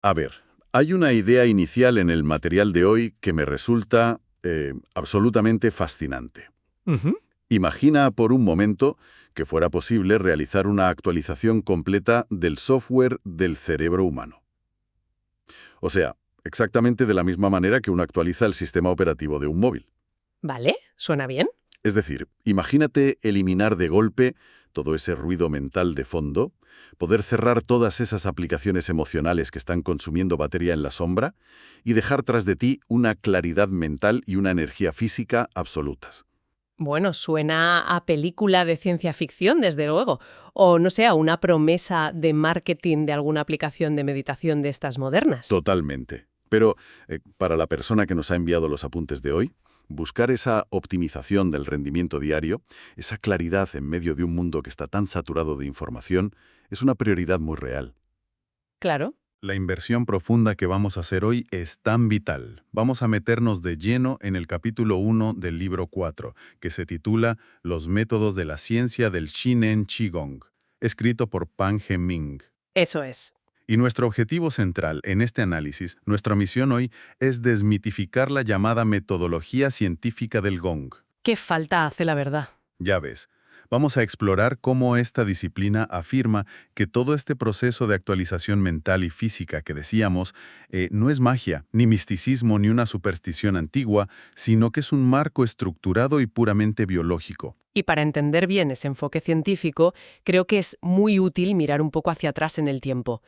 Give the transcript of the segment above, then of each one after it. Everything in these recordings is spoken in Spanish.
A ver, hay una idea inicial en el material de hoy que me resulta absolutamente fascinante. Ujú. Imagina por un momento que fuera posible realizar una actualización completa del software del cerebro humano. O sea, exactamente de la misma manera que uno actualiza el sistema operativo de un móvil. Vale, suena bien. Es decir, imagínate eliminar de golpe todo ese ruido mental de fondo, poder cerrar todas esas aplicaciones emocionales que están consumiendo batería en la sombra y dejar tras de ti una claridad mental y una energía física absolutas. Bueno, suena a película de ciencia ficción, desde luego. O no sé, a una promesa de marketing de alguna aplicación de meditación de estas modernas. Totalmente. Pero para la persona que nos ha enviado los apuntes de hoy, buscar esa optimización del rendimiento diario, esa claridad en medio de un mundo que está tan saturado de información, es una prioridad muy real. Claro. La inversión profunda que vamos a hacer hoy es tan vital. Vamos a meternos de lleno en el capítulo 1 del libro 4, que se titula Los métodos de la ciencia del Shinen Qigong, escrito por Pan He-ming. Eso es. Y nuestro objetivo central en este análisis, nuestra misión hoy, es desmitificar la llamada metodología científica del Gong. ¿Qué falta hace la verdad? Ya ves, vamos a explorar cómo esta disciplina afirma que todo este proceso de actualización mental y física que decíamos no es magia, ni misticismo, ni una superstición antigua, sino que es un marco estructurado y puramente biológico. Y para entender bien ese enfoque científico, creo que es muy útil mirar un poco hacia atrás en el tiempo.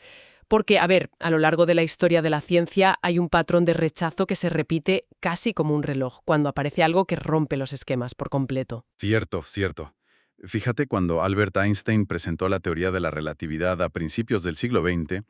Porque, a ver, a lo largo de la historia de la ciencia hay un patrón de rechazo que se repite casi como un reloj, cuando aparece algo que rompe los esquemas por completo. Cierto, cierto. Fíjate, cuando Albert Einstein presentó la teoría de la relatividad a principios del siglo XX,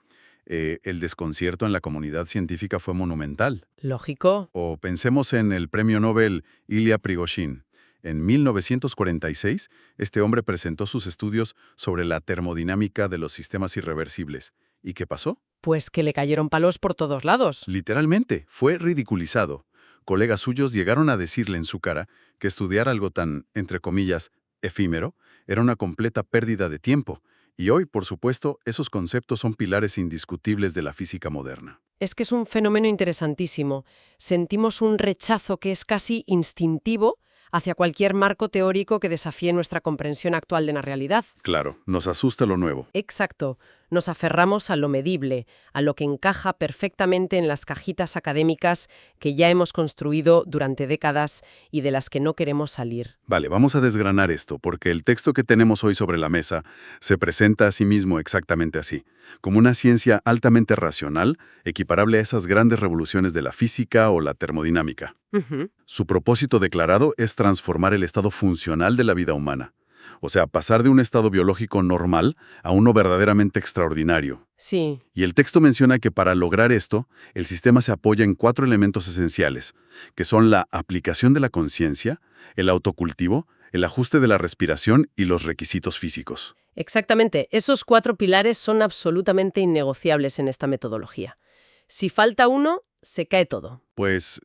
el desconcierto en la comunidad científica fue monumental. Lógico. O pensemos en el premio Nobel Ilya Prigozhin. En 1946, este hombre presentó sus estudios sobre la termodinámica de los sistemas irreversibles. ¿Y qué pasó? Pues que le cayeron palos por todos lados. Literalmente, fue ridiculizado. Colegas suyos llegaron a decirle en su cara que estudiar algo tan, entre comillas, efímero, era una completa pérdida de tiempo. Y hoy, por supuesto, esos conceptos son pilares indiscutibles de la física moderna. Es que es un fenómeno interesantísimo. Sentimos un rechazo que es casi instintivo hacia cualquier marco teórico que desafíe nuestra comprensión actual de la realidad. Claro, nos asusta lo nuevo. Exacto. Nos aferramos a lo medible, a lo que encaja perfectamente en las cajitas académicas que ya hemos construido durante décadas y de las que no queremos salir. Vale, vamos a desgranar esto, porque el texto que tenemos hoy sobre la mesa se presenta a sí mismo exactamente así, como una ciencia altamente racional, equiparable a esas grandes revoluciones de la física o la termodinámica. Ujú. Su propósito declarado es transformar el estado funcional de la vida humana. O sea, pasar de un estado biológico normal a uno verdaderamente extraordinario. Sí. Y el texto menciona que para lograr esto, el sistema se apoya en 4 elementos esenciales, que son la aplicación de la conciencia, el autocultivo, el ajuste de la respiración y los requisitos físicos. Exactamente. Esos 4 pilares son absolutamente innegociables en esta metodología. Si falta uno, se cae todo. Pues,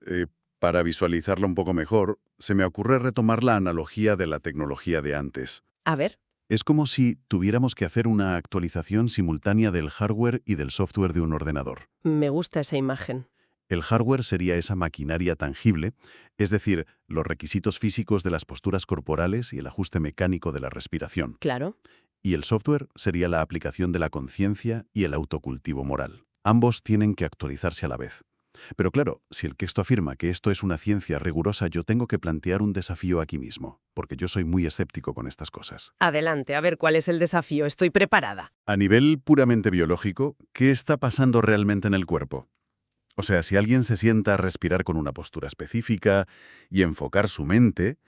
para visualizarlo un poco mejor, se me ocurre retomar la analogía de la tecnología de antes. A ver. Es como si tuviéramos que hacer una actualización simultánea del hardware y del software de un ordenador. Me gusta esa imagen. El hardware sería esa maquinaria tangible, es decir, los requisitos físicos de las posturas corporales y el ajuste mecánico de la respiración. Claro. Y el software sería la aplicación de la conciencia y el autocultivo moral. Ambos tienen que actualizarse a la vez. Pero claro, si el texto afirma que esto es una ciencia rigurosa, yo tengo que plantear un desafío aquí mismo, porque yo soy muy escéptico con estas cosas. Adelante, a ver cuál es el desafío. Estoy preparada. A nivel puramente biológico, ¿qué está pasando realmente en el cuerpo? O sea, si alguien se sienta a respirar con una postura específica y enfocar su mente,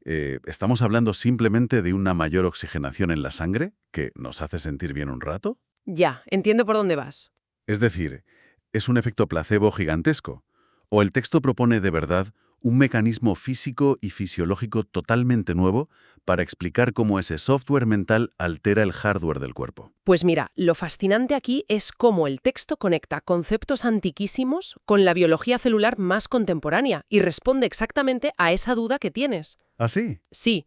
¿estamos hablando simplemente de una mayor oxigenación en la sangre que nos hace sentir bien un rato? Ya, entiendo por dónde vas. Es decir, ¿es un efecto placebo gigantesco? ¿O el texto propone de verdad un mecanismo físico y fisiológico totalmente nuevo para explicar cómo ese software mental altera el hardware del cuerpo? Pues mira, lo fascinante aquí es cómo el texto conecta conceptos antiquísimos con la biología celular más contemporánea y responde exactamente a esa duda que tienes. ¿Ah, sí? Sí,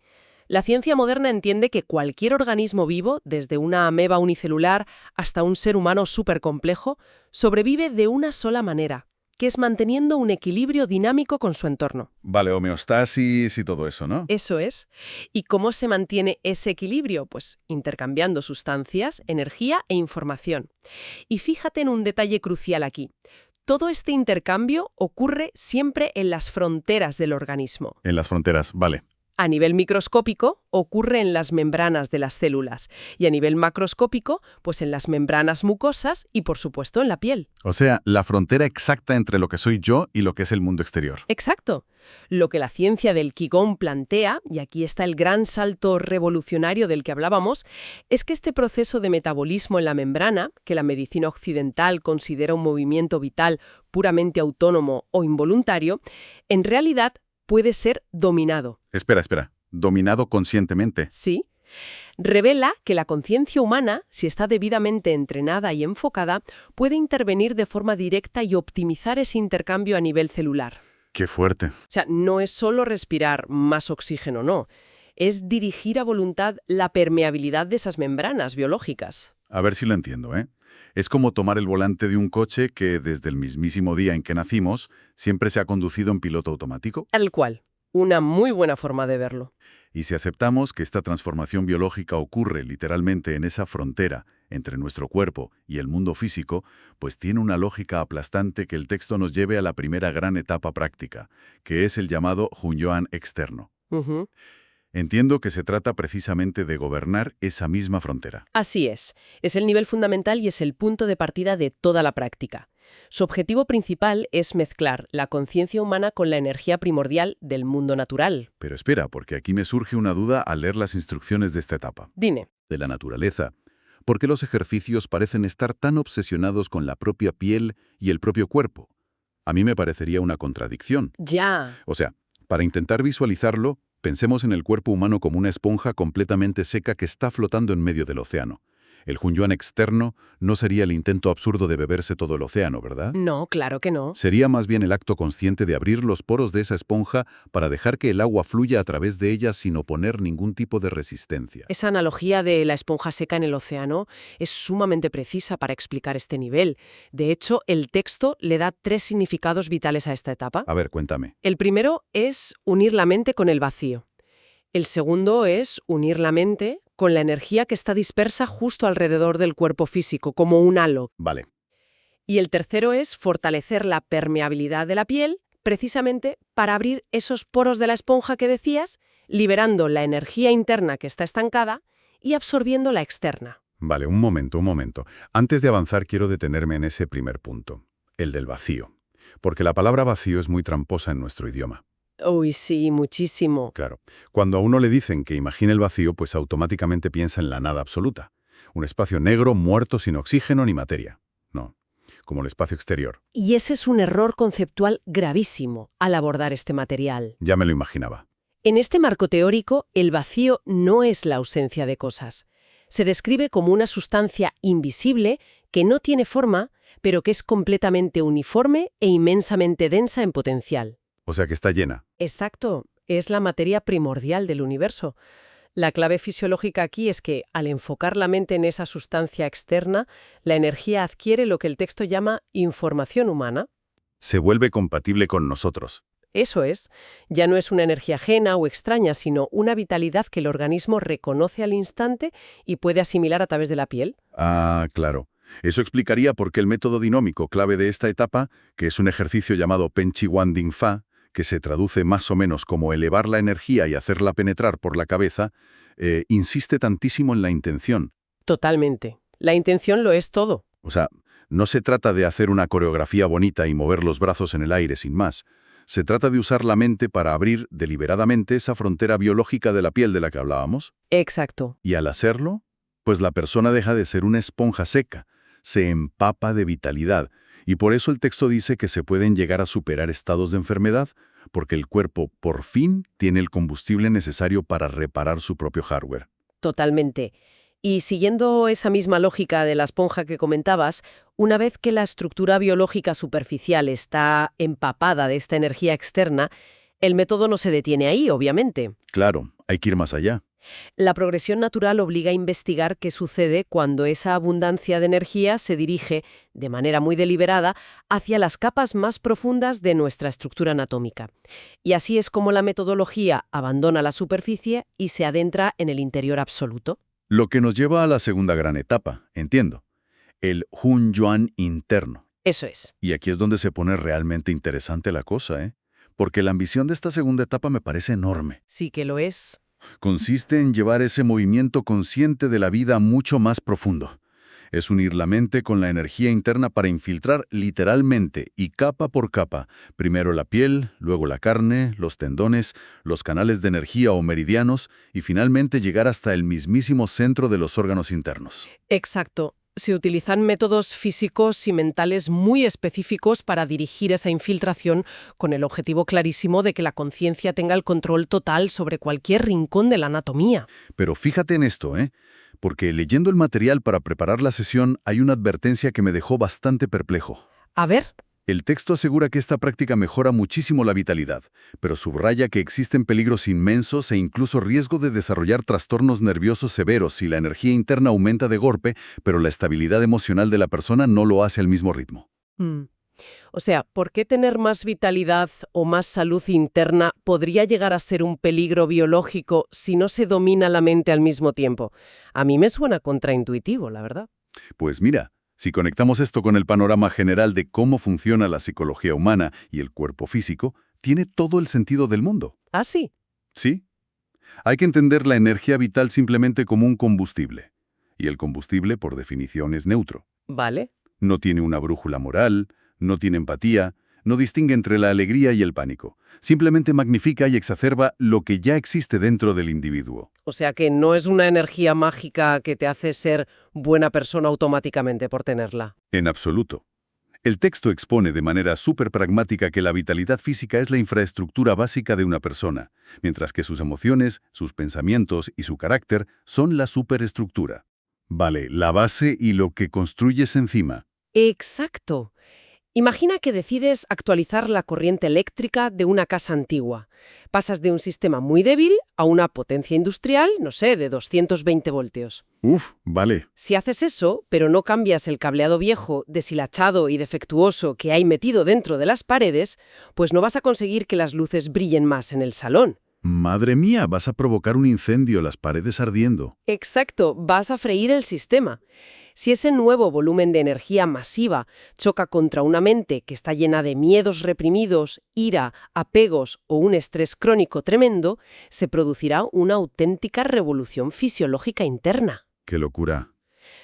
La ciencia moderna entiende que cualquier organismo vivo, desde una ameba unicelular hasta un ser humano supercomplejo, sobrevive de una sola manera, que es manteniendo un equilibrio dinámico con su entorno. Vale, homeostasis y todo eso, ¿no? Eso es. ¿Y cómo se mantiene ese equilibrio? Pues intercambiando sustancias, energía e información. Y fíjate en un detalle crucial aquí. Todo este intercambio ocurre siempre en las fronteras del organismo. En las fronteras, vale. A nivel microscópico, ocurre en las membranas de las células y a nivel macroscópico, pues en las membranas mucosas y, por supuesto, en la piel. O sea, la frontera exacta entre lo que soy yo y lo que es el mundo exterior. Exacto. Lo que la ciencia del Qigong plantea, y aquí está el gran salto revolucionario del que hablábamos, es que este proceso de metabolismo en la membrana, que la medicina occidental considera un movimiento vital puramente autónomo o involuntario, en realidad puede ser dominado. Espera. ¿Dominado conscientemente? Sí. Revela que la conciencia humana, si está debidamente entrenada y enfocada, puede intervenir de forma directa y optimizar ese intercambio a nivel celular. ¡Qué fuerte! O sea, no es solo respirar más oxígeno, no. Es dirigir a voluntad la permeabilidad de esas membranas biológicas. A ver si lo entiendo, ¿eh? Es como tomar el volante de un coche que, desde el mismísimo día en que nacimos, siempre se ha conducido en piloto automático. Tal cual. Una muy buena forma de verlo. Y si aceptamos que esta transformación biológica ocurre literalmente en esa frontera entre nuestro cuerpo y el mundo físico, pues tiene una lógica aplastante que el texto nos lleve a la primera gran etapa práctica, que es el llamado Hunyuan externo. Ujú. Entiendo que se trata precisamente de gobernar esa misma frontera. Así es. Es el nivel fundamental y es el punto de partida de toda la práctica. Su objetivo principal es mezclar la conciencia humana con la energía primordial del mundo natural. Pero espera, porque aquí me surge una duda al leer las instrucciones de esta etapa. Dime. De la naturaleza. ¿Por qué los ejercicios parecen estar tan obsesionados con la propia piel y el propio cuerpo? A mí me parecería una contradicción. Ya. O sea, para intentar visualizarlo, pensemos en el cuerpo humano como una esponja completamente seca que está flotando en medio del océano. El Hunyuan externo no sería el intento absurdo de beberse todo el océano, ¿verdad? No, claro que no. Sería más bien el acto consciente de abrir los poros de esa esponja para dejar que el agua fluya a través de ella sin oponer ningún tipo de resistencia. Esa analogía de la esponja seca en el océano es sumamente precisa para explicar este nivel. De hecho, el texto le da 3 significados vitales a esta etapa. A ver, cuéntame. El primero es unir la mente con el vacío. El segundo es unir la mente con la energía que está dispersa justo alrededor del cuerpo físico, como un halo. Vale. Y el tercero es fortalecer la permeabilidad de la piel, precisamente para abrir esos poros de la esponja que decías, liberando la energía interna que está estancada y absorbiendo la externa. Vale, un momento. Antes de avanzar quiero detenerme en ese primer punto, el del vacío. Porque la palabra vacío es muy tramposa en nuestro idioma. Uy, sí, muchísimo. Claro, cuando a uno le dicen que imagine el vacío, pues automáticamente piensa en la nada absoluta. Un espacio negro, muerto, sin oxígeno ni materia. No, como el espacio exterior. Y ese es un error conceptual gravísimo al abordar este material. Ya me lo imaginaba. En este marco teórico, el vacío no es la ausencia de cosas. Se describe como una sustancia invisible que no tiene forma, pero que es completamente uniforme e inmensamente densa en potencial. O sea que está llena. Exacto, es la materia primordial del universo. La clave fisiológica aquí es que, al enfocar la mente en esa sustancia externa, la energía adquiere lo que el texto llama información humana. Se vuelve compatible con nosotros. Eso es, ya no es una energía ajena o extraña, sino una vitalidad que el organismo reconoce al instante y puede asimilar a través de la piel. Ah, claro. Eso explicaría por qué el método dinómico clave de esta etapa, que es un ejercicio llamado Penchi Wan Ding Fa, que se traduce más o menos como elevar la energía y hacerla penetrar por la cabeza, insiste tantísimo en la intención. Totalmente. La intención lo es todo. O sea, no se trata de hacer una coreografía bonita y mover los brazos en el aire sin más. Se trata de usar la mente para abrir deliberadamente esa frontera biológica de la piel de la que hablábamos. Exacto. Y al hacerlo, pues la persona deja de ser una esponja seca, se empapa de vitalidad. Y por eso el texto dice que se pueden llegar a superar estados de enfermedad, porque el cuerpo, por fin, tiene el combustible necesario para reparar su propio hardware. Totalmente. Y siguiendo esa misma lógica de la esponja que comentabas, una vez que la estructura biológica superficial está empapada de esta energía externa, El método no se detiene ahí, obviamente. Claro, hay que ir más allá. La progresión natural obliga a investigar qué sucede cuando esa abundancia de energía se dirige, de manera muy deliberada, hacia las capas más profundas de nuestra estructura anatómica. Y así es como la metodología abandona la superficie y se adentra en el interior absoluto. Lo que nos lleva a la segunda gran etapa, entiendo. El Hunyuan interno. Eso es. Y aquí es donde se pone realmente interesante la cosa, ¿eh? Porque la ambición de esta segunda etapa me parece enorme. Sí que lo es. Consiste en llevar ese movimiento consciente de la vida mucho más profundo. Es unir la mente con la energía interna para infiltrar literalmente y capa por capa, primero la piel, luego la carne, los tendones, los canales de energía o meridianos y finalmente llegar hasta el mismísimo centro de los órganos internos. Exacto. Se utilizan métodos físicos y mentales muy específicos para dirigir esa infiltración con el objetivo clarísimo de que la conciencia tenga el control total sobre cualquier rincón de la anatomía. Pero fíjate en esto, ¿eh? Porque leyendo el material para preparar la sesión hay una advertencia que me dejó bastante perplejo. A ver. El texto asegura que esta práctica mejora muchísimo la vitalidad, pero subraya que existen peligros inmensos e incluso riesgo de desarrollar trastornos nerviosos severos si la energía interna aumenta de golpe, pero la estabilidad emocional de la persona no lo hace al mismo ritmo. O sea, ¿por qué tener más vitalidad o más salud interna podría llegar a ser un peligro biológico si no se domina la mente al mismo tiempo? A mí me suena contraintuitivo, la verdad. Pues mira, si conectamos esto con el panorama general de cómo funciona la psicología humana y el cuerpo físico, tiene todo el sentido del mundo. ¿Ah, sí? ¿Sí? Hay que entender la energía vital simplemente como un combustible. Y el combustible, por definición, es neutro. Vale. No tiene una brújula moral, no tiene empatía, no distingue entre la alegría y el pánico. Simplemente magnifica y exacerba lo que ya existe dentro del individuo. O sea que no es una energía mágica que te hace ser buena persona automáticamente por tenerla. En absoluto. El texto expone de manera súper pragmática que la vitalidad física es la infraestructura básica de una persona, mientras que sus emociones, sus pensamientos y su carácter son la superestructura. Vale, la base y lo que construyes encima. Exacto. Imagina que decides actualizar la corriente eléctrica de una casa antigua. Pasas de un sistema muy débil a una potencia industrial, no sé, de 220 voltios. Vale. Si haces eso, pero no cambias el cableado viejo, deshilachado y defectuoso que hay metido dentro de las paredes, pues no vas a conseguir que las luces brillen más en el salón. Madre mía, vas a provocar un incendio, las paredes ardiendo. Exacto, vas a freír el sistema. Si ese nuevo volumen de energía masiva choca contra una mente que está llena de miedos reprimidos, ira, apegos o un estrés crónico tremendo, se producirá una auténtica revolución fisiológica interna. ¡Qué locura!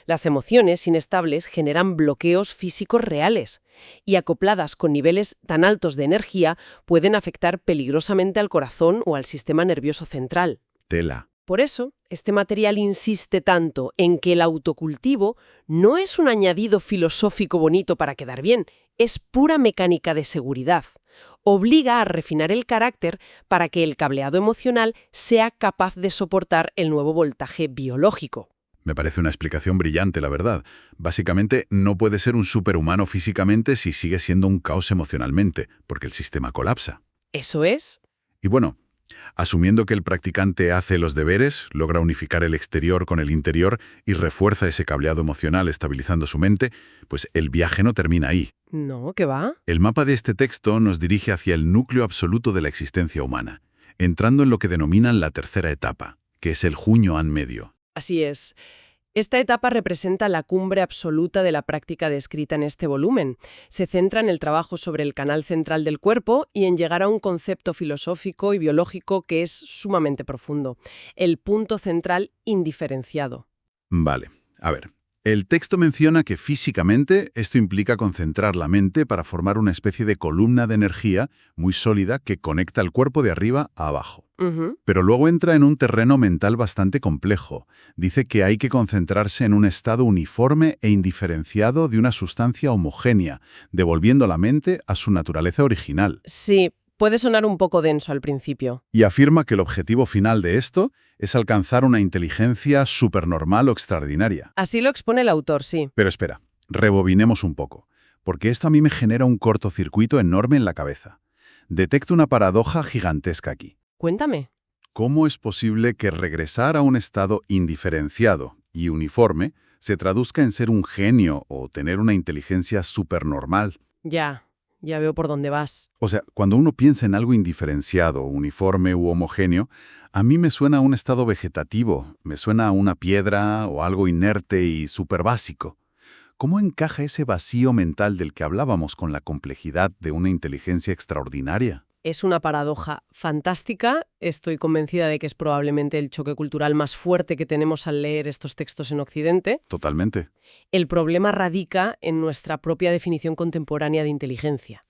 Las emociones inestables generan bloqueos físicos reales y acopladas con niveles tan altos de energía pueden afectar peligrosamente al corazón o al sistema nervioso central. Tela. Por eso, este material insiste tanto en que el autocultivo no es un añadido filosófico bonito para quedar bien, es pura mecánica de seguridad. Obliga a refinar el carácter para que el cableado emocional sea capaz de soportar el nuevo voltaje biológico. Me parece una explicación brillante, la verdad. Básicamente, no puede ser un superhumano físicamente si sigue siendo un caos emocionalmente, porque el sistema colapsa. ¿Eso es? Y bueno, asumiendo que el practicante hace los deberes, logra unificar el exterior con el interior y refuerza ese cableado emocional estabilizando su mente, pues el viaje no termina ahí. No, ¿qué va? El mapa de este texto nos dirige hacia el núcleo absoluto de la existencia humana, entrando en lo que denominan la tercera etapa, que es el Hunyuan medio. Así es. Esta etapa representa la cumbre absoluta de la práctica descrita en este volumen. Se centra en el trabajo sobre el canal central del cuerpo y en llegar a un concepto filosófico y biológico que es sumamente profundo, el punto central indiferenciado. Vale, a ver. El texto menciona que físicamente esto implica concentrar la mente para formar una especie de columna de energía muy sólida que conecta el cuerpo de arriba a abajo. Pero luego entra en un terreno mental bastante complejo. Dice que hay que concentrarse en un estado uniforme e indiferenciado de una sustancia homogénea, devolviendo la mente a su naturaleza original. Sí, puede sonar un poco denso al principio. Y afirma que el objetivo final de esto es alcanzar una inteligencia supernormal o extraordinaria. Así lo expone el autor, sí. Pero espera, rebobinemos un poco, porque esto a mí me genera un cortocircuito enorme en la cabeza. Detecto una paradoja gigantesca aquí. Cuéntame. ¿Cómo es posible que regresar a un estado indiferenciado y uniforme se traduzca en ser un genio o tener una inteligencia supernormal? Ya veo por dónde vas. O sea, cuando uno piensa en algo indiferenciado, uniforme u homogéneo, a mí me suena a un estado vegetativo, me suena a una piedra o algo inerte y súper básico. ¿Cómo encaja ese vacío mental del que hablábamos con la complejidad de una inteligencia extraordinaria? Es una paradoja fantástica. Estoy convencida de que es probablemente el choque cultural más fuerte que tenemos al leer estos textos en Occidente. Totalmente. El problema radica en nuestra propia definición contemporánea de inteligencia.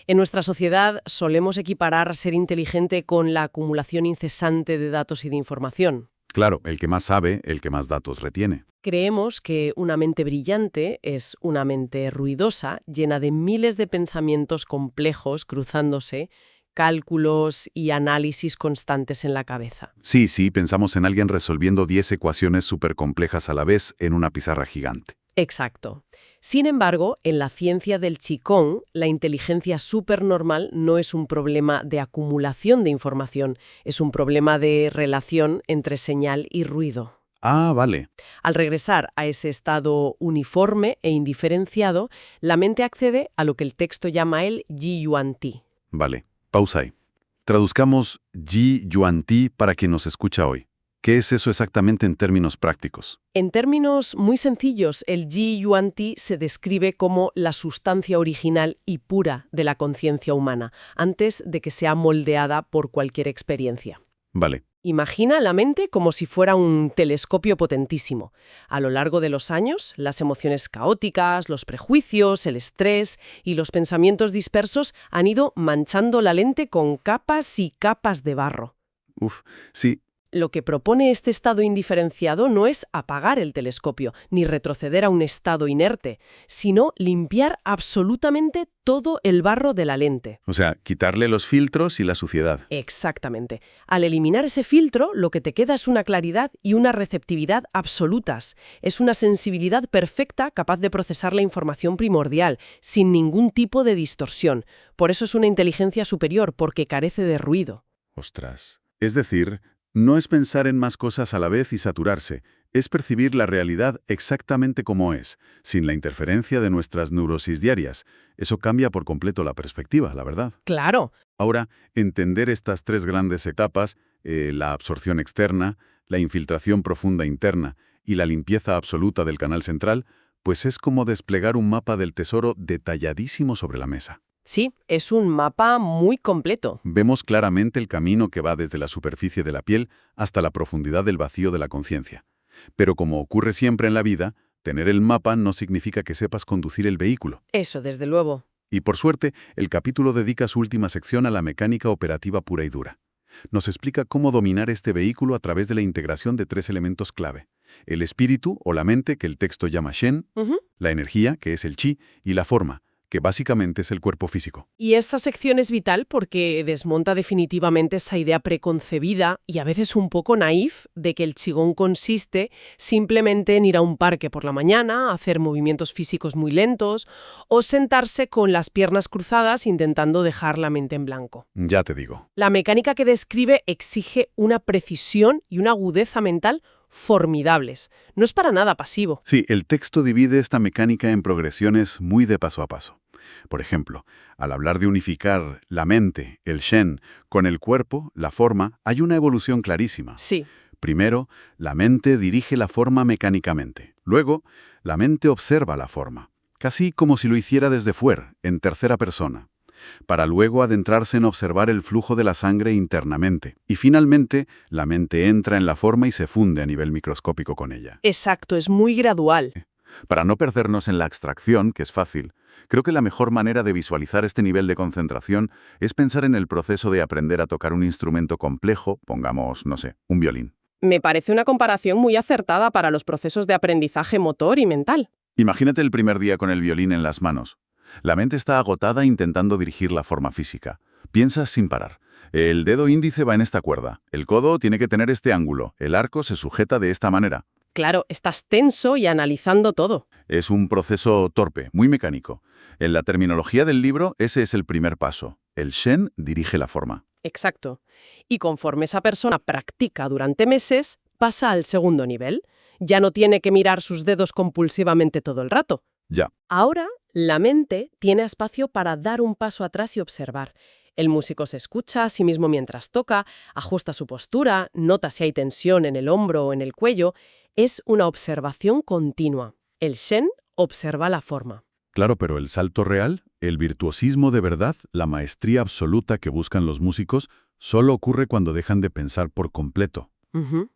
En nuestra sociedad solemos equiparar ser inteligente con la acumulación incesante de datos y de información. Claro, el que más sabe, el que más datos retiene. Creemos que una mente brillante es una mente ruidosa, llena de miles de pensamientos complejos cruzándose, cálculos y análisis constantes en la cabeza. Sí, pensamos en alguien resolviendo 10 ecuaciones súper complejas a la vez en una pizarra gigante. Exacto. Sin embargo, en la ciencia del Qigong, la inteligencia supernormal no es un problema de acumulación de información, es un problema de relación entre señal y ruido. Ah, vale. Al regresar a ese estado uniforme e indiferenciado, la mente accede a lo que el texto llama el Yi Yuan Ti. Vale. Pausa ahí. Traduzcamos Ji Yuan Ti para quien nos escucha hoy. ¿Qué es eso exactamente en términos prácticos? En términos muy sencillos, el Yi Yuan Ti se describe como la sustancia original y pura de la conciencia humana, antes de que sea moldeada por cualquier experiencia. Vale. Imagina la mente como si fuera un telescopio potentísimo. A lo largo de los años, las emociones caóticas, los prejuicios, el estrés y los pensamientos dispersos han ido manchando la lente con capas y capas de barro. Sí. Lo que propone este estado indiferenciado no es apagar el telescopio, ni retroceder a un estado inerte, sino limpiar absolutamente todo el barro de la lente. O sea, quitarle los filtros y la suciedad. Exactamente. Al eliminar ese filtro, lo que te queda es una claridad y una receptividad absolutas. Es una sensibilidad perfecta capaz de procesar la información primordial, sin ningún tipo de distorsión. Por eso es una inteligencia superior, porque carece de ruido. Ostras. Es decir, no es pensar en más cosas a la vez y saturarse, es percibir la realidad exactamente como es, sin la interferencia de nuestras neurosis diarias. Eso cambia por completo la perspectiva, la verdad. Claro. Ahora, entender estas tres grandes etapas, la absorción externa, la infiltración profunda interna y la limpieza absoluta del canal central, pues es como desplegar un mapa del tesoro detalladísimo sobre la mesa. Sí, es un mapa muy completo. Vemos claramente el camino que va desde la superficie de la piel hasta la profundidad del vacío de la conciencia. Pero como ocurre siempre en la vida, tener el mapa no significa que sepas conducir el vehículo. Eso, desde luego. Y por suerte, el capítulo dedica su última sección a la mecánica operativa pura y dura. Nos explica cómo dominar este vehículo a través de la integración de tres elementos clave. El espíritu o la mente, que el texto llama Shen, la energía, que es el Chi, y la forma, que básicamente es el cuerpo físico. Y esta sección es vital porque desmonta definitivamente esa idea preconcebida y a veces un poco naif de que el Qigong consiste simplemente en ir a un parque por la mañana, hacer movimientos físicos muy lentos o sentarse con las piernas cruzadas intentando dejar la mente en blanco. Ya te digo. La mecánica que describe exige una precisión y una agudeza mental formidables. No es para nada pasivo. Sí, el texto divide esta mecánica en progresiones muy de paso a paso. Por ejemplo, al hablar de unificar la mente, el Shen, con el cuerpo, la forma, hay una evolución clarísima. Sí. Primero, la mente dirige la forma mecánicamente. Luego, la mente observa la forma, casi como si lo hiciera desde fuera, en tercera persona, para luego adentrarse en observar el flujo de la sangre internamente. Y finalmente, la mente entra en la forma y se funde a nivel microscópico con ella. Exacto, es muy gradual. Para no perdernos en la abstracción, que es fácil, creo que la mejor manera de visualizar este nivel de concentración es pensar en el proceso de aprender a tocar un instrumento complejo, pongamos, no sé, un violín. Me parece una comparación muy acertada para los procesos de aprendizaje motor y mental. Imagínate el primer día con el violín en las manos. La mente está agotada intentando dirigir la forma física. Piensas sin parar. El dedo índice va en esta cuerda, el codo tiene que tener este ángulo, el arco se sujeta de esta manera. Claro, estás tenso y analizando todo. Es un proceso torpe, muy mecánico. En la terminología del libro, ese es el primer paso. el Shen dirige la forma. Exacto. Y conforme esa persona practica durante meses, pasa al segundo nivel. Ya no tiene que mirar sus dedos compulsivamente todo el rato. Ya. Ahora, la mente tiene espacio para dar un paso atrás y observar. El músico se escucha a sí mismo mientras toca, ajusta su postura, nota si hay tensión en el hombro o en el cuello. Es una observación continua. El Shen observa la forma. Claro, pero el salto real, el virtuosismo de verdad, la maestría absoluta que buscan los músicos, solo ocurre cuando dejan de pensar por completo. Ujú.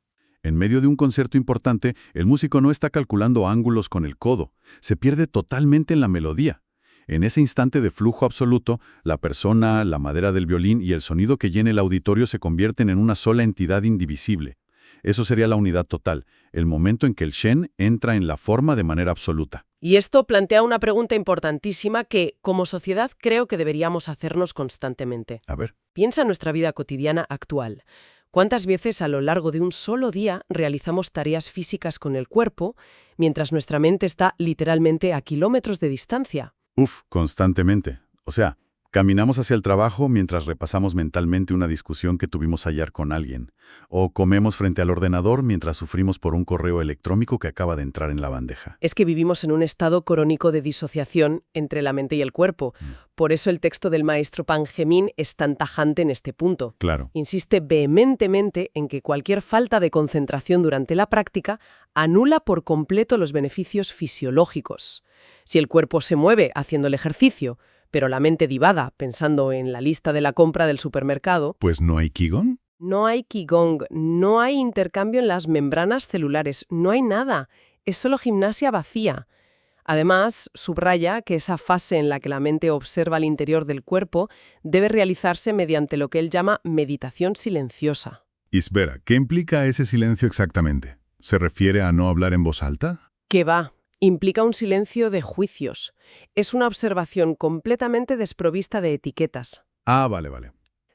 En medio de un concierto importante, el músico no está calculando ángulos con el codo, se pierde totalmente en la melodía. En ese instante de flujo absoluto, la persona, la madera del violín y el sonido que llena el auditorio se convierten en una sola entidad indivisible. Eso sería la unidad total, el momento en que el Shen entra en la forma de manera absoluta. Y esto plantea una pregunta importantísima que, como sociedad, creo que deberíamos hacernos constantemente. A ver. Piensa en nuestra vida cotidiana actual. ¿Cuántas veces a lo largo de un solo día realizamos tareas físicas con el cuerpo, mientras nuestra mente está literalmente a kilómetros de distancia? Constantemente. O sea, caminamos hacia el trabajo mientras repasamos mentalmente una discusión que tuvimos ayer con alguien. O comemos frente al ordenador mientras sufrimos por un correo electrónico que acaba de entrar en la bandeja. Es que vivimos en un estado crónico de disociación entre la mente y el cuerpo. Por eso el texto del maestro Pan Gemín es tan tajante en este punto. Claro. Insiste vehementemente en que cualquier falta de concentración durante la práctica anula por completo los beneficios fisiológicos. Si el cuerpo se mueve haciendo el ejercicio, pero la mente divada pensando en la lista de la compra del supermercado, Pues no hay Qigong. no hay Qigong, no hay intercambio en las membranas celulares, no hay nada. Es solo gimnasia vacía. Además, subraya que esa fase en la que la mente observa el interior del cuerpo debe realizarse mediante lo que él llama meditación silenciosa. Y espera, ¿qué implica ese silencio exactamente? ¿Se refiere a no hablar en voz alta? ¿Qué va? Implica un silencio de juicios. Es una observación completamente desprovista de etiquetas. Ah, vale.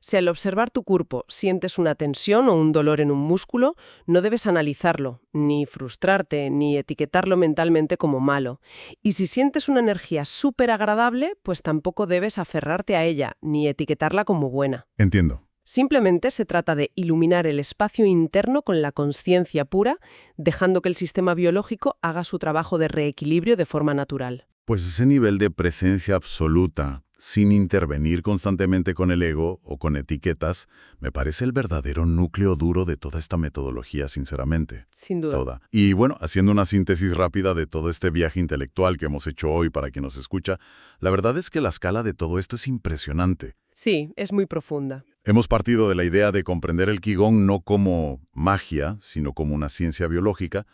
Si al observar tu cuerpo sientes una tensión o un dolor en un músculo, no debes analizarlo, ni frustrarte, ni etiquetarlo mentalmente como malo. Y si sientes una energía súper agradable, pues tampoco debes aferrarte a ella, ni etiquetarla como buena. Entiendo. Simplemente se trata de iluminar el espacio interno con la consciencia pura, dejando que el sistema biológico haga su trabajo de reequilibrio de forma natural. Pues ese nivel de presencia absoluta, sin intervenir constantemente con el ego o con etiquetas, me parece el verdadero núcleo duro de toda esta metodología, sinceramente. Sin duda. Toda. Y bueno, haciendo una síntesis rápida de todo este viaje intelectual que hemos hecho hoy para quien nos escucha, la verdad es que la escala de todo esto es impresionante. Sí, es muy profunda. Hemos partido de la idea de comprender el Qigong no como magia, sino como una ciencia biológica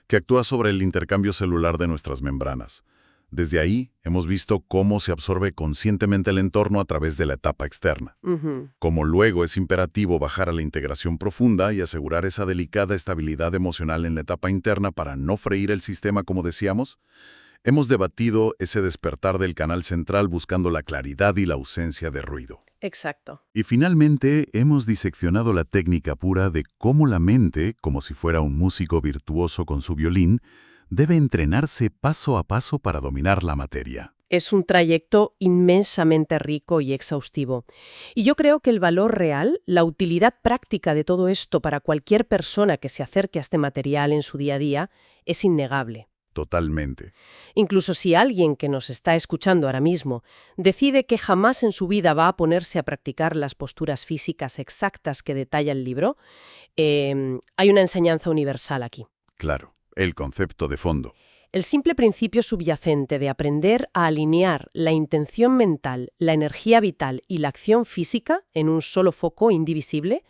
que actúa sobre el intercambio celular de nuestras membranas. Desde ahí hemos visto cómo se absorbe conscientemente el entorno a través de la etapa externa. Ujú. Como luego es imperativo bajar a la integración profunda y asegurar esa delicada estabilidad emocional en la etapa interna para no freír el sistema, como decíamos, hemos debatido ese despertar del canal central buscando la claridad y la ausencia de ruido. Exacto. Y finalmente hemos diseccionado la técnica pura de cómo la mente, como si fuera un músico virtuoso con su violín, debe entrenarse paso a paso para dominar la materia. Es un trayecto inmensamente rico y exhaustivo. Y yo creo que el valor real, la utilidad práctica de todo esto para cualquier persona que se acerque a este material en su día a día es innegable. Totalmente. Incluso si alguien que nos está escuchando ahora mismo decide que jamás en su vida va a ponerse a practicar las posturas físicas exactas que detalla el libro, hay una enseñanza universal aquí. Claro, el concepto de fondo. El simple principio subyacente de aprender a alinear la intención mental, la energía vital y la acción física en un solo foco indivisible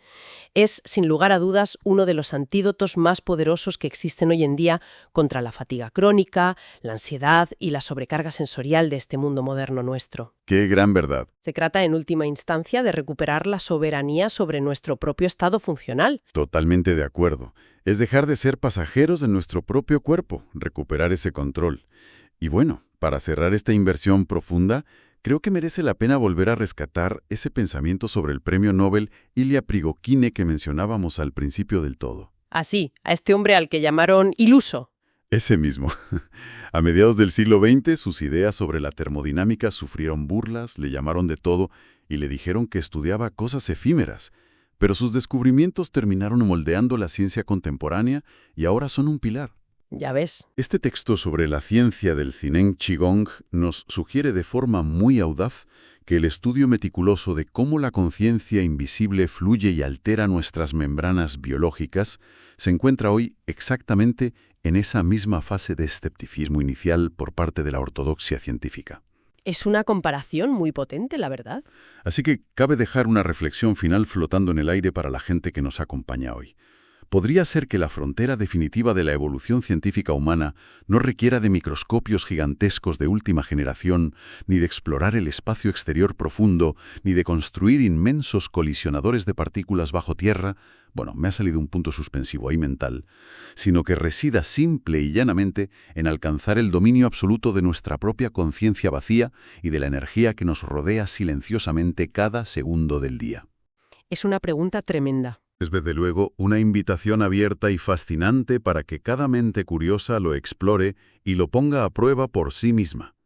es, sin lugar a dudas, uno de los antídotos más poderosos que existen hoy en día contra la fatiga crónica, la ansiedad y la sobrecarga sensorial de este mundo moderno nuestro. ¡Qué gran verdad! Se trata, en última instancia, de recuperar la soberanía sobre nuestro propio estado funcional. Totalmente de acuerdo. Es dejar de ser pasajeros de nuestro propio cuerpo, recuperar ese control. Y bueno, para cerrar esta inversión profunda, creo que merece la pena volver a rescatar ese pensamiento sobre el premio Nobel Ilya Prigogine que mencionábamos al principio del todo. Así, a este hombre al que llamaron iluso. Ese mismo. A mediados del siglo XX, sus ideas sobre la termodinámica sufrieron burlas, le llamaron de todo, y le dijeron que estudiaba cosas efímeras, pero sus descubrimientos terminaron moldeando la ciencia contemporánea y ahora son un pilar. Ya ves. Este texto sobre la ciencia del Zhineng Qigong nos sugiere de forma muy audaz que el estudio meticuloso de cómo la conciencia invisible fluye y altera nuestras membranas biológicas se encuentra hoy exactamente en esa misma fase de escepticismo inicial por parte de la ortodoxia científica. Es una comparación muy potente, la verdad. Así que cabe dejar una reflexión final flotando en el aire para la gente que nos acompaña hoy. ¿Podría ser que la frontera definitiva de la evolución científica humana no requiera de microscopios gigantescos de última generación, ni de explorar el espacio exterior profundo, ni de construir inmensos colisionadores de partículas bajo tierra? Bueno, me ha salido un punto suspensivo ahí mental, sino que resida simple y llanamente en alcanzar el dominio absoluto de nuestra propia conciencia vacía y de la energía que nos rodea silenciosamente cada segundo del día. Es una pregunta tremenda. Es desde luego una invitación abierta y fascinante para que cada mente curiosa lo explore y lo ponga a prueba por sí misma.